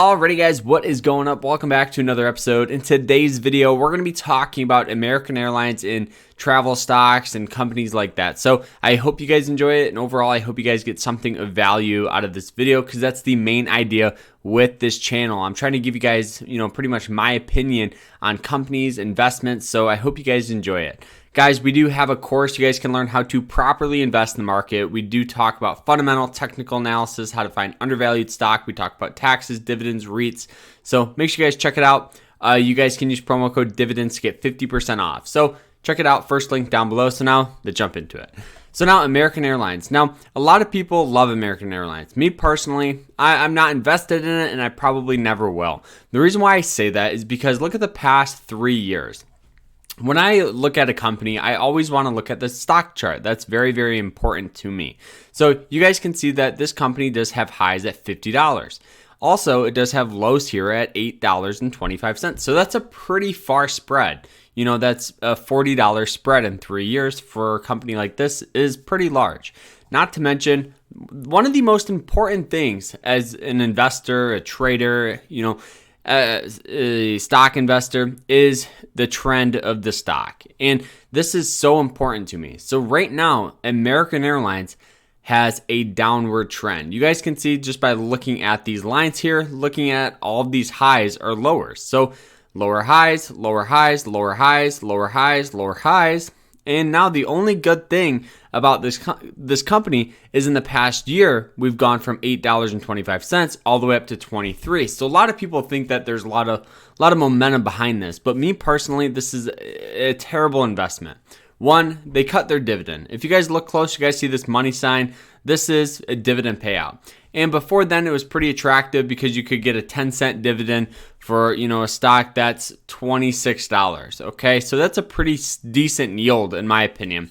Alrighty guys, what is going up? Welcome back to another episode. In today's video, we're going to be talking about American Airlines and travel stocks and companies like that. So I hope you guys enjoy it, and overall I hope you guys get something of value out of this video, because that's the main idea with this channel. I'm trying to give you guys, pretty much my opinion on companies, investments, so I hope you guys enjoy it. Guys, we do have a course. You guys can learn how to properly invest in the market. We do talk about fundamental technical analysis, how to find undervalued stock. We talk about taxes, dividends, REITs. So make sure you guys check it out. You guys can use promo code dividends to get 50% off. So check it out. First link down below. So now let's jump into it. So now American Airlines. Now, a lot of people love American Airlines. Me personally, I'm not invested in it, and I probably never will. The reason why I say that is because look at the past 3 years. When I look at a company, I always want to look at the stock chart. That's very, very important to me. So you guys can see that this company does have highs at $50. Also, it does have lows here at $8.25. So that's a pretty far spread. That's a $40 spread in 3 years for a company like this is pretty large. Not to mention, one of the most important things as an investor, a trader, a stock investor is the trend of the stock. And this is so important to me. So right now, American Airlines has a downward trend. You guys can see just by looking at these lines here, looking at all of these highs are lower. So lower highs, lower highs, lower highs, lower highs, lower highs. And now the only good thing about this company is in the past year, we've gone from $8.25 all the way up to $23. So a lot of people think that there's a lot of momentum behind this. But me personally, this is a terrible investment. One, they cut their dividend. If you guys look close, you guys see this money sign. This is a dividend payout. And before then, it was pretty attractive because you could get a 10-cent dividend for, a stock that's $26. Okay, so that's a pretty decent yield in my opinion.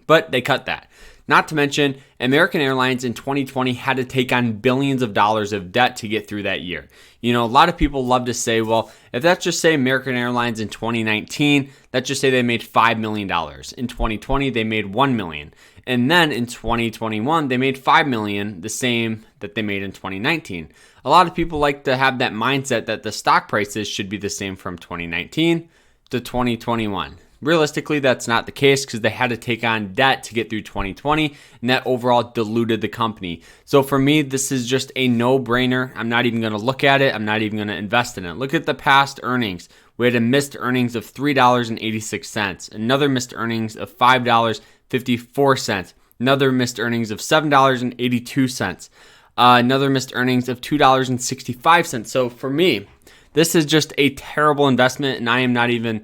But they cut that. Not to mention, American Airlines in 2020 had to take on billions of dollars of debt to get through that year. A lot of people love to say, well, if that's just say American Airlines in 2019, let's just say they made $5 million. In 2020, they made $1 million. And then in 2021, they made $5 million, the same that they made in 2019. A lot of people like to have that mindset that the stock prices should be the same from 2019 to 2021. Realistically, that's not the case because they had to take on debt to get through 2020, and that overall diluted the company. So for me, this is just a no-brainer. I'm not even going to look at it. I'm not even going to invest in it. Look at the past earnings. We had a missed earnings of $3.86, another missed earnings of $5.54, another missed earnings of $7.82, another missed earnings of $2.65. So for me, this is just a terrible investment, and I'm not even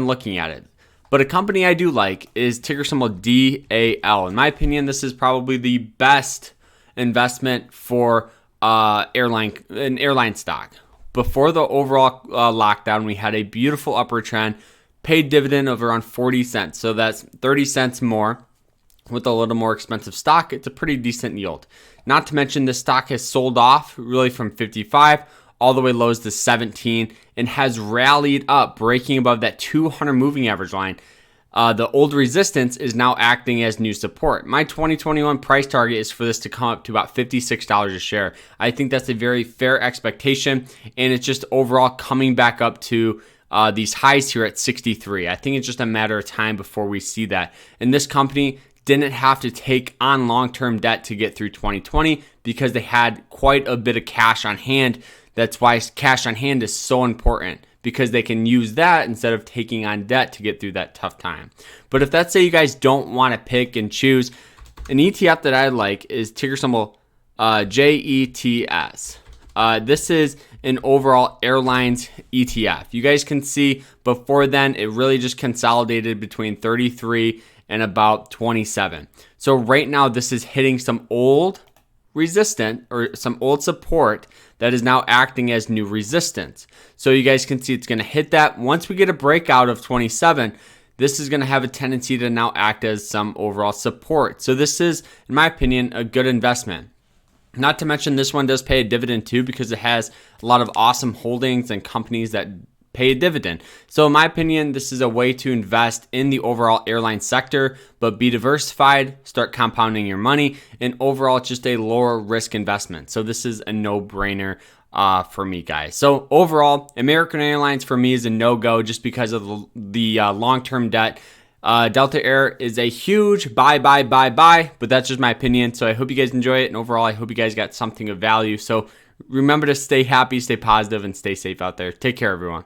looking at it. But a company I do like is ticker symbol DAL. In my opinion, this is probably the best investment for an airline stock. Before the overall lockdown, we had a beautiful upward trend, paid dividend of around 40 cents. So that's 30 cents more. With a little more expensive stock, it's a pretty decent yield. Not to mention, this stock has sold off really from 55 all the way lows to 17 and has rallied up, breaking above that 200 moving average line. The old resistance is now acting as new support. My 2021 price target is for this to come up to about $56 a share. I think that's a very fair expectation, and it's just overall coming back up to these highs here at 63. I think it's just a matter of time before we see that. And this company didn't have to take on long-term debt to get through 2020 because they had quite a bit of cash on hand. That's why cash on hand is so important, because they can use that instead of taking on debt to get through that tough time. But if let's say you guys don't want to pick and choose, an ETF that I like is ticker symbol JETS. This is an overall airlines ETF. You guys can see before then, it really just consolidated between 33 and about 27. So right now, this is hitting some old resistant or some old support that is now acting as new resistance. So you guys can see it's going to hit that. Once we get a breakout of 27, this is going to have a tendency to now act as some overall support. So this is, in my opinion, a good investment. Not to mention, this one does pay a dividend too, because it has a lot of awesome holdings and companies that pay a dividend. So in my opinion, this is a way to invest in the overall airline sector, but be diversified, start compounding your money, and overall it's just a lower risk investment. So this is a no-brainer for me, guys. So overall, American Airlines for me is a no-go just because of the long-term debt. Delta Air is a huge buy, but that's just my opinion. So I hope you guys enjoy it. And overall, I hope you guys got something of value. So remember to stay happy, stay positive, and stay safe out there. Take care, everyone.